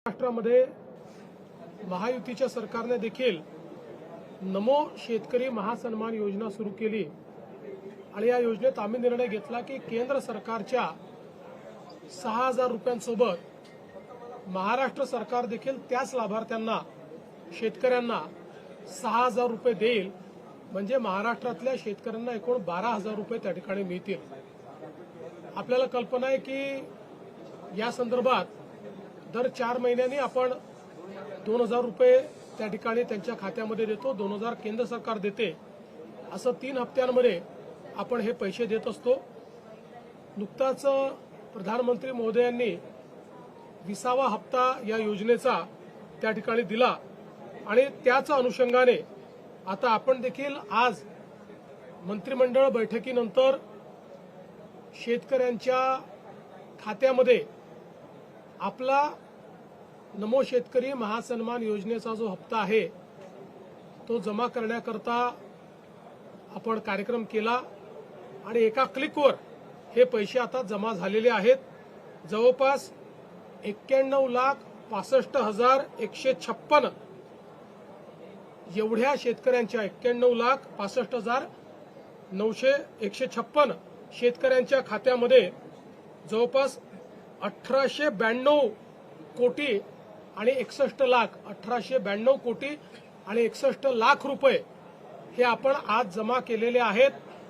महाराष्ट्रामध्ये महायुतीच्या सरकारने देखील नमो शेतकरी महासन्मान योजना सुरू केली आणि या योजनेत आम्ही निर्णय घेतला की केंद्र सरकारच्या 6,000 रुपयांसोबत महाराष्ट्र सरकार देखील त्याच लाभार्थ्यांना शेतकऱ्यांना 6,000 रुपये देईल, म्हणजे महाराष्ट्रातल्या शेतकऱ्यांना एकूण 12,000 रुपये त्या ठिकाणी मिळतील। आपल्याला कल्पना आहे की या संदर्भात दर 4 महिन्यांनी आपण 2,000 रुपये त्या ठिकाणी त्यांच्या खात्यामध्ये देतो, 2,000 केंद्र सरकार देते, असं 3 हप्त्यांमध्ये आपण हे पैसे देत असतो। नुकताच प्रधानमंत्री महोदयांनी 20वा हप्ता या योजनेचा त्या ठिकाणी दिला आणि त्याच अनुषंगाने आता आपण देखील आज मंत्रिमंडळ बैठकीनंतर शेतकऱ्यांच्या खात्यामध्ये आपला नमो शेतकरी महासन्मान योजनेचा जो हप्ता आहे तो जमा करण्याकरता आपण कार्यक्रम केला आणि एका क्लिकवर हे पैसे आता जमा झालेले आहेत। जवळपास 91,65,156 एवढ्या शेतकऱ्यांच्या 91,65,156 शेतकऱ्यांच्या खात्यामध्ये जवळपास 1,892 कोटी आणि 61 लाख 1,892 कोटी आणि 61 लाख रुपये हे आपण आज जमा केलेले आहेत।